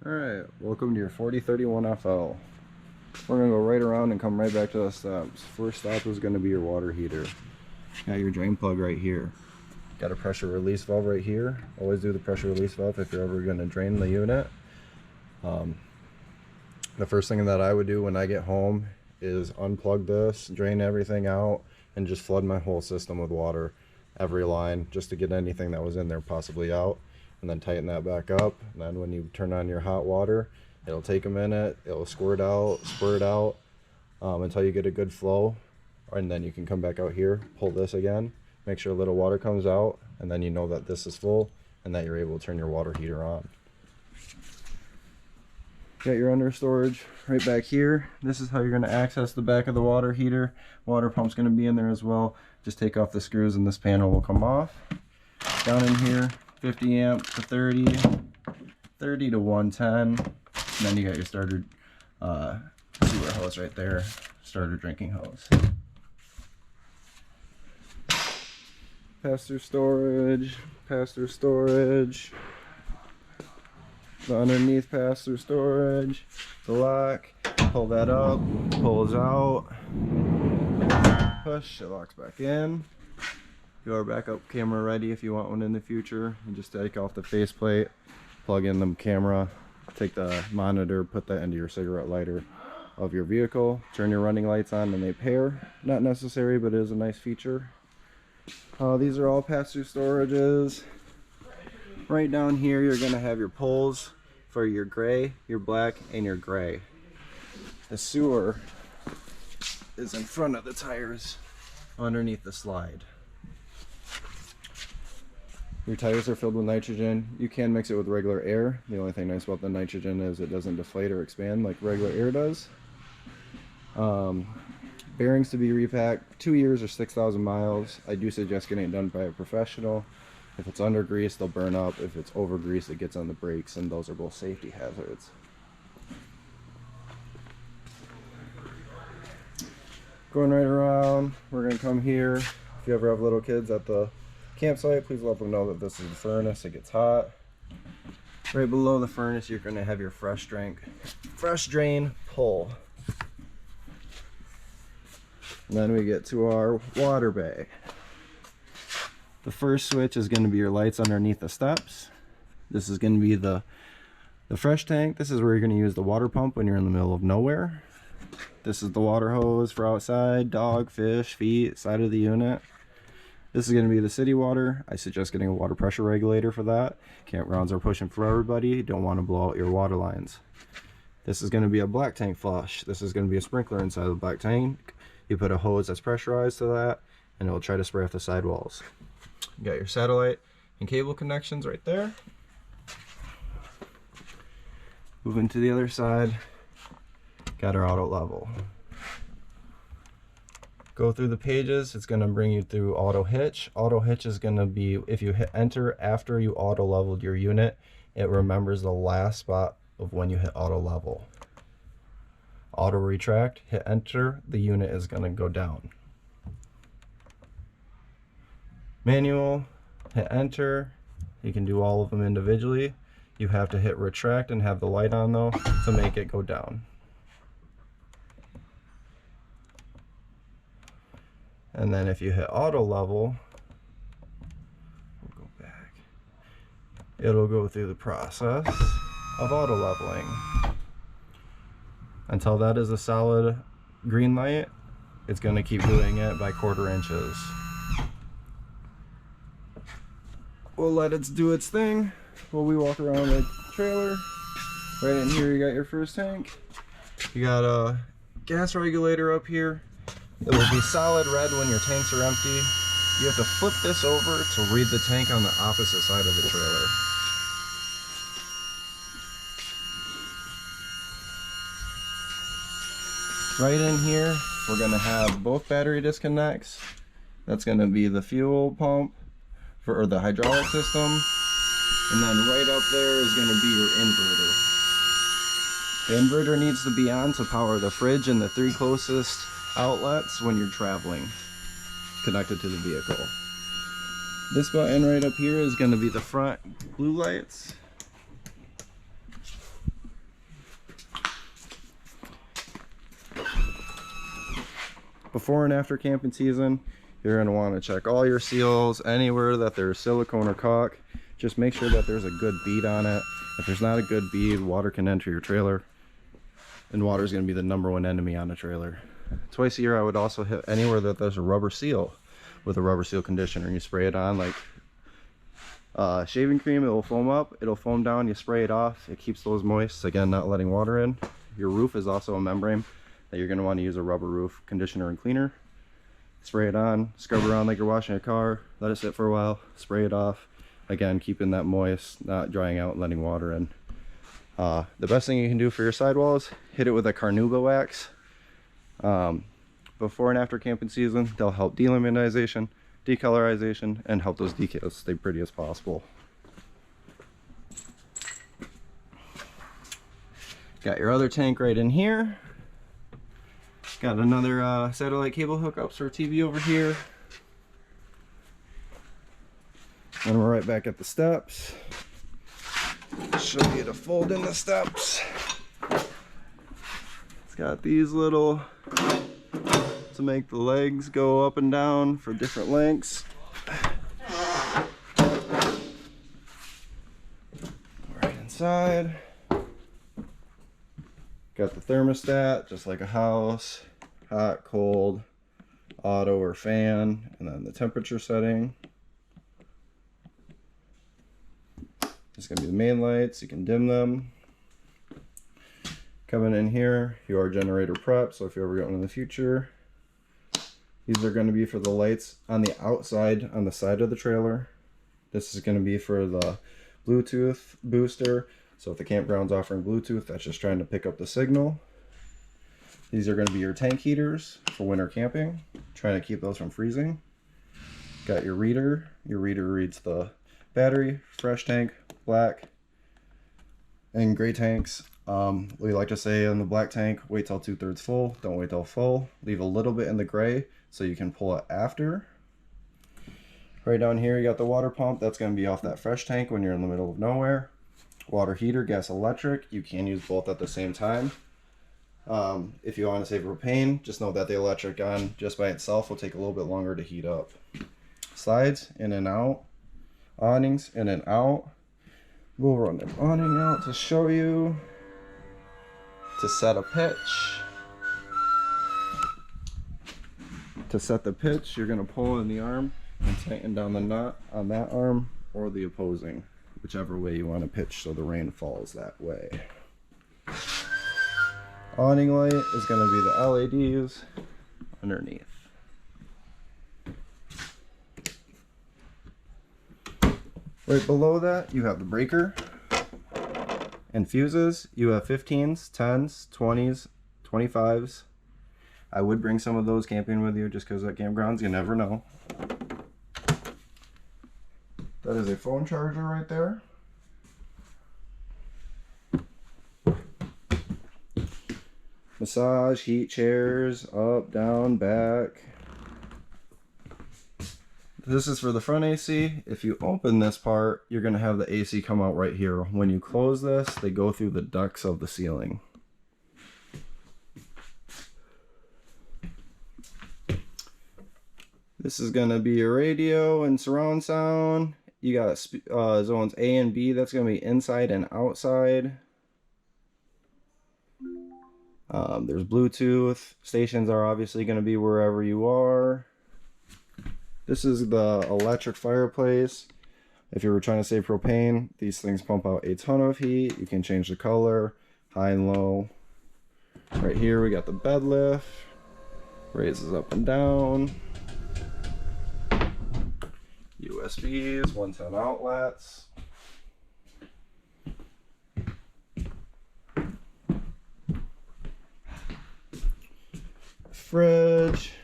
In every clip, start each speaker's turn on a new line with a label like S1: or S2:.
S1: Alright, welcome to your 4031 FL. We're going to go right around and come right back to the steps. First stop is going to be your water heater. Got your drain plug right here. Got a pressure release valve right here. Always do the pressure release valve if you're ever going to drain the unit. The first thing that I would do when I get home is unplug this, drain everything out, and just flood my whole system with water, every line, just to get anything that was in there possibly out. And then tighten that back up. And then when you turn on your hot water, it'll take a minute, it'll spurt out until you get a good flow. And then you can come back out here, pull this again, make sure a little water comes out, and then you know that this is full and that you're able to turn your water heater on. Got your under storage right back here. This is how you're going to access the back of the water heater. Water pump's going to be in there as well. Just take off the screws and this panel will come off. Down in here, 50 amp to 30, 30 to 110, and then you got your starter sewer hose right there, starter drinking hose. Pass-through storage, the underneath pass-through storage, the lock, pull that up, pulls out, push, it locks back in. Your backup camera ready if you want one in the future. You just take off the faceplate, plug in the camera, take the monitor, put that into your cigarette lighter of your vehicle, turn your running lights on and they pair. Not necessary, but it is a nice feature. These are all pass-through storages. Right down here you're going to have your poles for your gray, your black, and your gray. The sewer is in front of the tires underneath the slide. Your tires are filled with nitrogen. You can mix it with regular air. The only thing nice about the nitrogen is it doesn't deflate or expand like regular air does. Bearings to be repacked, 2 years or 6,000 miles. I do suggest getting it done by a professional. If it's under grease, they'll burn up. If it's over grease, it gets on the brakes, and those are both safety hazards. Going right around, we're going to come here. If you ever have little kids at the campsite, please let them know that this is the furnace. It gets hot. Right below the furnace, you're going to have your fresh drain pull. And then we get to our water bay. The first switch is going to be your lights underneath the steps. This is going to be the fresh tank. This is where you're going to use the water pump when you're in the middle of nowhere. This is the water hose for outside, dog, fish, feet, side of the unit. This is going to be the city water. I suggest getting a water pressure regulator for that. Campgrounds are pushing for everybody. You don't want to blow out your water lines. This is going to be a black tank flush. This is going to be a sprinkler inside the black tank. You put a hose that's pressurized to that, and it will try to spray off the sidewalls. You got your satellite and cable connections right there. Moving to the other side, got our auto level. Go through the pages, it's going to bring you through auto hitch. Auto hitch is going to be, if you hit enter after you auto leveled your unit, it remembers the last spot of when you hit auto level. Auto retract, hit enter, the unit is going to go down. Manual, hit enter. You can do all of them individually. You have to hit retract and have the light on though to make it go down. And then if you hit auto level, we'll go back, it'll go through the process of auto leveling until that is a solid green light. It's going to keep doing it by 1/4 inches. We'll let it do its thing while we walk around the trailer. Right in here you got your first tank. You got a gas regulator up here. It will be solid red when your tanks are empty. You have to flip this over to read the tank on the opposite side of the trailer. Right in here, we're going to have both battery disconnects. That's going to be the fuel pump or the hydraulic system. And then right up there is going to be your inverter. The inverter needs to be on to power the fridge and the 3 closest outlets when you're traveling connected to the vehicle. This button right up here is going to be the front blue lights. before and after camping season, you're going to want to check all your seals. Anywhere that there's silicone or caulk, just make sure that there's a good bead on it. If there's not a good bead, water can enter your trailer, and water is going to be the #1 enemy on a trailer. Twice a year, I would also hit anywhere that there's a rubber seal with a rubber seal conditioner, and you spray it on like shaving cream. It will foam up, it'll foam down, you spray it off, it keeps those moist, again, not letting water in. Your roof is also a membrane that you're going to want to use a rubber roof conditioner and cleaner. Spray it on, scrub around like you're washing a car, let it sit for a while, spray it off, again keeping that moist, not drying out and letting water in. The best thing you can do for your sidewalls, hit it with a carnauba wax. Before and after camping season, they'll help delaminization, decolorization, and help those decals stay pretty as possible. Got your other tank right in here. Got another satellite cable hookups for TV over here. And we're right back at the steps. Show you to fold in the steps. It's got these little to make the legs go up and down for different lengths. Right inside. Got the thermostat, just like a house. Hot, cold, auto or fan, and then the temperature setting. It's gonna be the main lights, you can dim them. Coming in here, your generator prep, so if you ever get one in the future. These are gonna be for the lights on the outside, on the side of the trailer. This is gonna be for the Bluetooth booster. So if the campground's offering Bluetooth, that's just trying to pick up the signal. These are going to be your tank heaters for winter camping, trying to keep those from freezing. Got your reader. Your reader reads the battery, fresh tank, black, and gray tanks. We like to say in the black tank, wait till 2/3 full, don't wait till full. Leave a little bit in the gray so you can pull it after. Right down here, you got the water pump. That's going to be off that fresh tank when you're in the middle of nowhere. Water heater, gas electric. You can use both at the same time. If you want to save propane, just know that the electric on just by itself will take a little bit longer to heat up. Slides in and out, awnings in and out. We'll run the awning out to show you. To set a pitch. To set the pitch, you're going to pull in the arm and tighten down the nut on that arm or the opposing, whichever way you want to pitch so the rain falls that way. Awning light is going to be the LEDs underneath. Right below that, you have the breaker and fuses. You have 15s, 10s, 20s, 25s. I would bring some of those camping with you just because at campgrounds, you never know. That is a phone charger right there. Massage, heat chairs, up, down, back. This is for the front AC. If you open this part, you're going to have the AC come out right here. When you close this, they go through the ducts of the ceiling. This is going to be your radio and surround sound. You got zones A and B. That's going to be inside and outside. There's Bluetooth. Stations are obviously going to be wherever you are. This is the electric fireplace. If you were trying to save propane, these things pump out a ton of heat. You can change the color, high and low. Right here we got the bed lift. Raises up and down. USBs, 110 outlets. Fridge.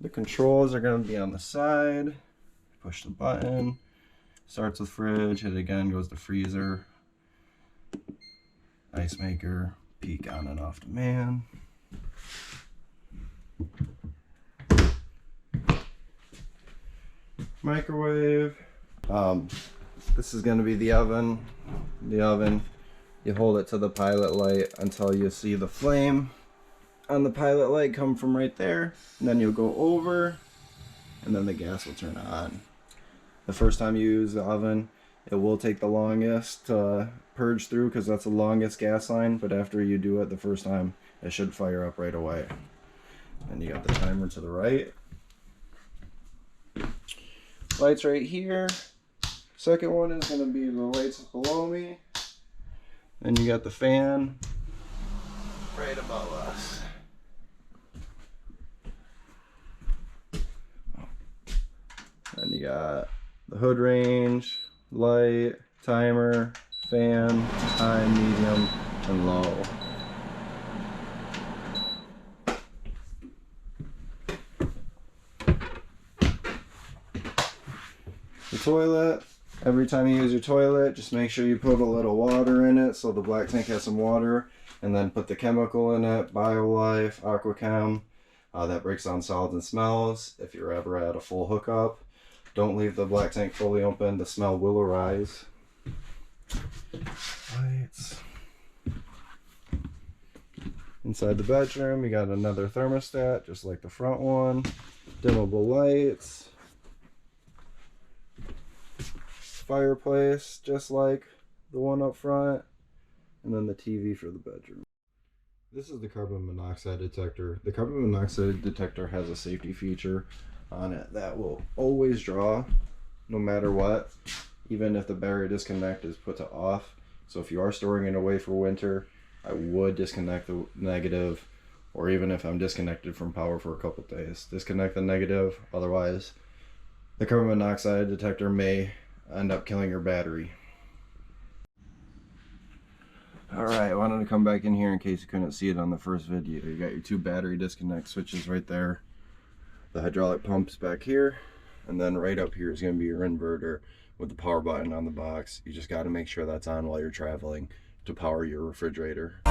S1: The controls are going to be on the side. Push the button. Starts with fridge. Hit it again, goes to freezer. Ice maker. Peak on and off demand. Microwave. This is going to be the oven. The oven. You hold it to the pilot light until you see the flame on the pilot light come from right there, and then you'll go over, and then the gas will turn on. The first time you use the oven, it will take the longest to purge through because that's the longest gas line, but after you do it the first time, it should fire up right away. And you got the timer to the right. Lights right here. Second one is going to be the lights below me. Then you got the fan right above us. Then you got the hood range, light, timer, fan, high, medium, and low. The toilet, every time you use your toilet, just make sure you put a little water in it so the black tank has some water, and then put the chemical in it, BioLife, AquaChem, that breaks down solids and smells. If you're ever at a full hookup, don't leave the black tank fully open, the smell will arise. Lights. Inside the bedroom, you got another thermostat, just like the front one. Dimmable lights. Fireplace, just like the one up front. And then the TV for the bedroom. This is the carbon monoxide detector. The carbon monoxide detector has a safety feature on it that will always draw no matter what, even if the battery disconnect is put to off. So if you are storing it away for winter, I would disconnect the negative, or even if I'm disconnected from power for a couple days, disconnect the negative. Otherwise, the carbon monoxide detector may end up killing your battery. Alright, I wanted to come back in here in case you couldn't see it on the first video. You got your two battery disconnect switches right there. The hydraulic pump's back here, and then right up here is going to be your inverter with the power button on the box. You just got to make sure that's on while you're traveling to power your refrigerator.